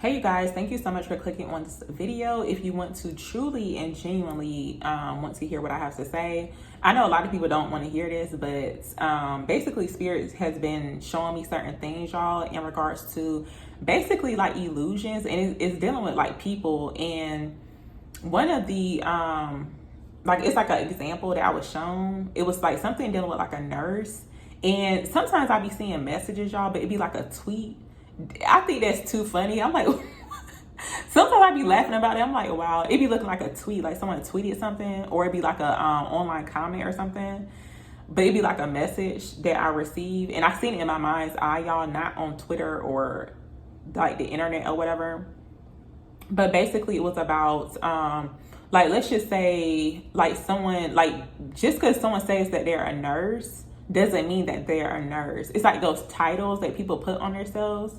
Hey you guys, thank you so much for clicking on this video. If you want to truly and genuinely want to hear what I have to say, I know a lot of people don't want to hear this, but basically Spirit has been showing me certain things, y'all, in regards to basically like illusions, and it's dealing with like people. And one of the like, it's like an example that I was shown. It was like something dealing with like a nurse, and sometimes I be seeing messages, y'all, but it'd be like a tweet. I think that's too funny. I'm like, sometimes I be laughing about it. I'm like, wow, it be looking like a tweet, like someone tweeted something, or it'd be like a online comment or something. But it'd be like a message that I receive, and I seen it in my mind's eye, y'all, not on Twitter or like the internet or whatever. But basically, it was about like, let's just say like someone, like, just because someone says that they're a nurse doesn't mean that they're a nurse. It's like those titles that people put on themselves,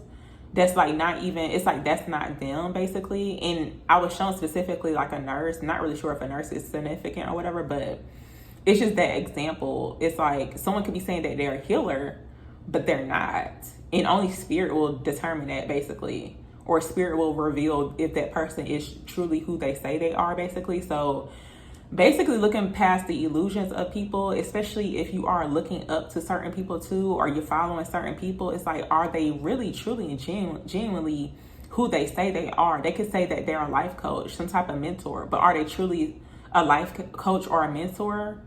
that's like not even, it's like that's not them basically. And I was shown specifically like a nurse, not really sure if a nurse is significant or whatever, but it's just that example. It's like someone could be saying that they're a healer, but they're not, and only Spirit will determine that basically, or Spirit will reveal if that person is truly who they say they are basically. So basically, looking past the illusions of people, especially if you are looking up to certain people too, or you're following certain people, it's like, are they really, truly, and genuinely who they say they are? They could say that they're a life coach, some type of mentor, but are they truly a life coach or a mentor?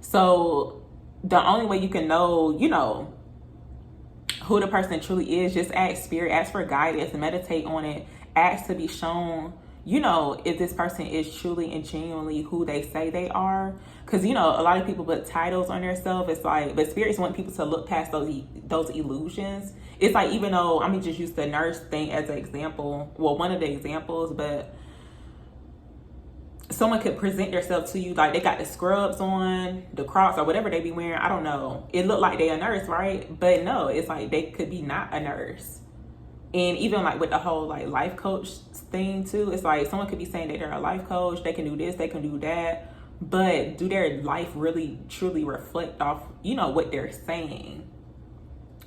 So the only way you can know, who the person truly is, just ask Spirit, ask for guidance, meditate on it, ask to be shown, if this person is truly and genuinely who they say they are. Because, a lot of people put titles on themselves. It's like, but spirits want people to look past those illusions. It's like, even though, I'm just use the nurse thing as an example. Well, one of the examples, but someone could present themselves to you like they got the scrubs on, the Crocs, or whatever they be wearing. I don't know. It looked like they a nurse, right? But no, it's like they could be not a nurse. And even like with the whole like life coach thing too, it's like someone could be saying that they're a life coach, they can do this, they can do that, but do their life really truly reflect off, what they're saying?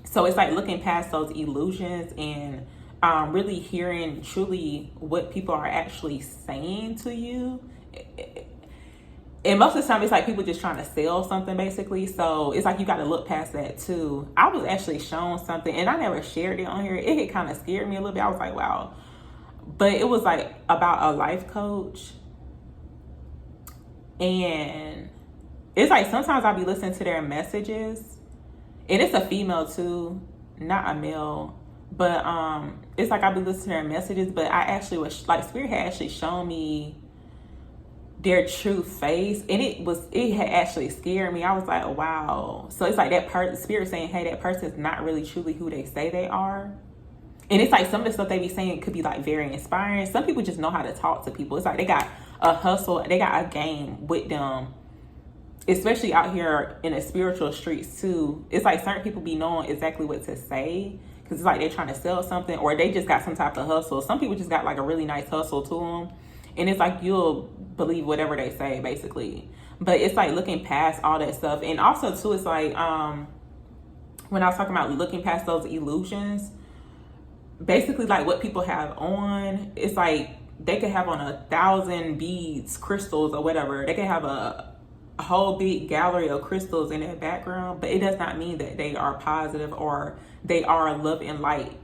So it's like looking past those illusions and really hearing truly what people are actually saying to you. And most of the time, it's like people just trying to sell something, basically. So it's like you got to look past that, too. I was actually shown something, and I never shared it on here. It had kind of scared me a little bit. I was like, wow. But it was, like, about a life coach. And it's like sometimes I'll be listening to their messages. And it's a female, too, not a male. But it's like I'll be listening to their messages. But I actually was, like, Spirit had actually shown me their true face, and it had actually scared me. I was like, wow. So it's like that Spirit saying, hey, that person is not really truly who they say they are. And it's like some of the stuff they be saying could be like very inspiring. Some people just know how to talk to people. It's like they got a hustle, they got a game with them, especially out here in the spiritual streets too. It's like certain people be knowing exactly what to say, because it's like they're trying to sell something, or they just got some type of hustle. Some people just got like a really nice hustle to them, and it's like you'll believe whatever they say, basically. But it's like looking past all that stuff. And also, too, it's like when I was talking about looking past those illusions, basically, like what people have on, it's like they could have on 1,000 beads, crystals, or whatever. They could have a whole big gallery of crystals in their background, but it does not mean that they are positive or they are love and light.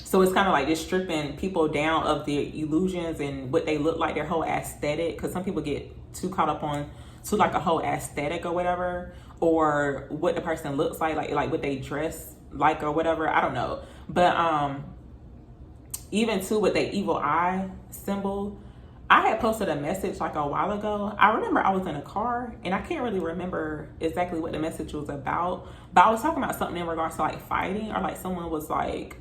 So it's kind of like just stripping people down of their illusions and what they look like, their whole aesthetic. Because some people get too caught up on to like a whole aesthetic or whatever, or what the person looks like what they dress like or whatever. I don't know. But even too with the evil eye symbol, I had posted a message like a while ago. I remember I was in a car, and I can't really remember exactly what the message was about, but I was talking about something in regards to like fighting, or like someone was like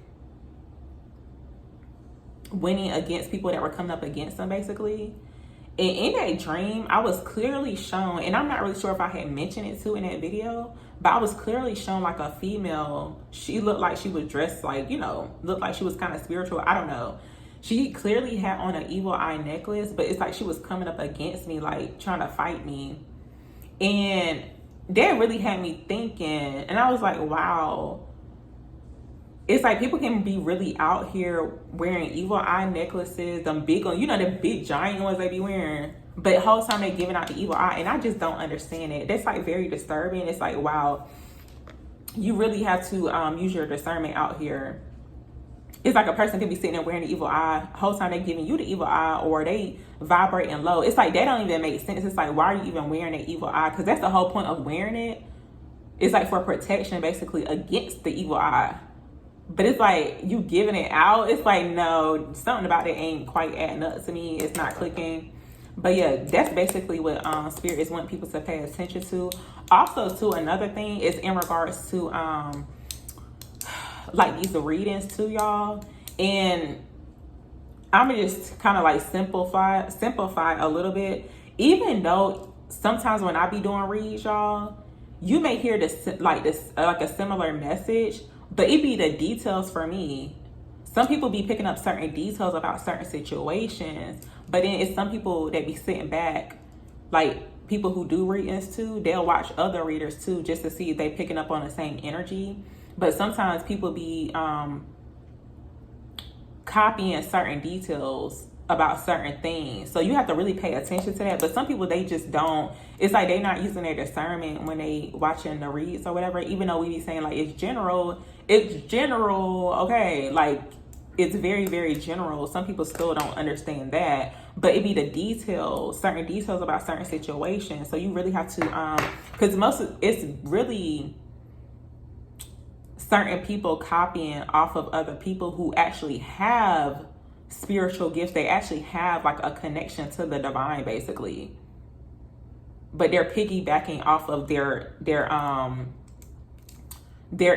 winning against people that were coming up against them, basically. And in that dream, I was clearly shown, and I'm not really sure if I had mentioned it too in that video, but I was clearly shown like a female. She looked like she was dressed like, looked like she was kind of spiritual. I don't know. She clearly had on an evil eye necklace, but it's like she was coming up against me, like trying to fight me. And that really had me thinking, and I was like, wow. it's like people can be really out here wearing evil eye necklaces, them big ones, you know, the big giant ones they be wearing. But the whole time they giving out the evil eye, and I just don't understand it. That's like very disturbing. It's like, wow, you really have to use your discernment out here. It's like a person could be sitting there wearing the evil eye, whole time they giving you the evil eye, or they vibrating low. It's like, that don't even make sense. It's like, why are you even wearing the evil eye? Because that's the whole point of wearing it. It's like for protection, basically, against the evil eye. But it's like, you giving it out. It's like, no, something about it ain't quite adding up to me. It's not clicking. But yeah, that's basically what Spirit is wanting people to pay attention to. Also, too, another thing is in regards to like these readings too, y'all. And I'm gonna just kind of like simplify a little bit. Even though sometimes when I be doing reads, y'all, you may hear this like a similar message, but it be the details for me. Some people be picking up certain details about certain situations, but then it's some people that be sitting back, like people who do readings too, they'll watch other readers too just to see if they picking up on the same energy. But sometimes people be copying certain details about certain things, so you have to really pay attention to that. But some people, they just don't. It's like they're not using their discernment when they watching the reads or whatever, even though we be saying like it's general, okay, like it's very, very general. Some people still don't understand that, but it be the details, certain details about certain situations. So you really have to because it's really certain people copying off of other people who actually have spiritual gifts. They actually have like a connection to the divine, basically, but they're piggybacking off of their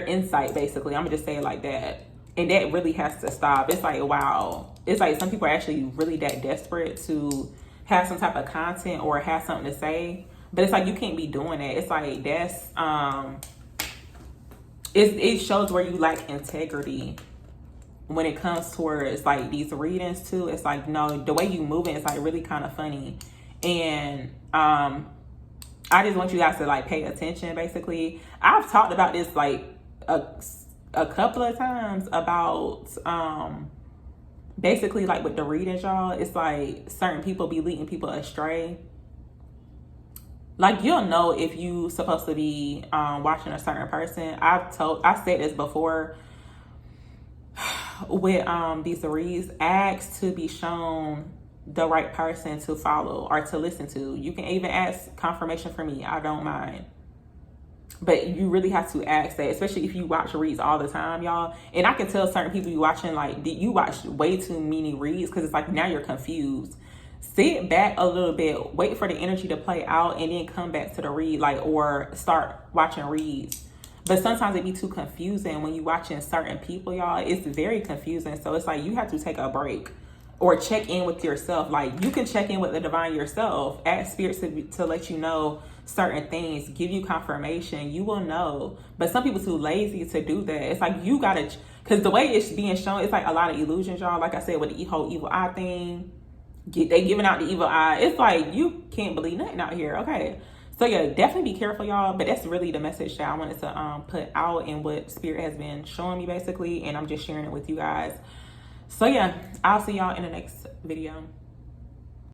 insight, basically. I'm gonna just say it like that. And that really has to stop. It's like, wow, it's like some people are actually really that desperate to have some type of content or have something to say, but it's like you can't be doing that. It's like that's it shows where you lack integrity when it comes towards like these readings too. It's like, no, the way you move it is like really kind of funny. And I just want you guys to like pay attention, basically. I've talked about this like a couple of times about basically like with the readings, y'all. It's like certain people be leading people astray. Like, you'll know if you supposed to be watching a certain person. I said this before with these reads. Ask to be shown the right person to follow or to listen to. You can even ask confirmation for me. I don't mind. But you really have to ask that, especially if you watch reads all the time, y'all. And I can tell certain people you watching, like, you watch way too many reads, because it's like now you're confused. Sit back a little bit, wait for the energy to play out, and then come back to the read, like, or start watching reads. But sometimes it be too confusing when you watching certain people, y'all. It's very confusing. So it's like you have to take a break or check in with yourself. Like, you can check in with the divine yourself. Ask spirits to let you know certain things, give you confirmation. You will know. But some people too lazy to do that. It's like you gotta, because the way it's being shown, it's like a lot of illusions, y'all. Like I said, with the whole evil eye thing, they giving out the evil eye. It's like you can't believe nothing out here. Okay. So yeah, definitely be careful, y'all. But that's really the message that I wanted to put out, and what Spirit has been showing me, basically. And I'm just sharing it with you guys. So yeah, I'll see y'all in the next video.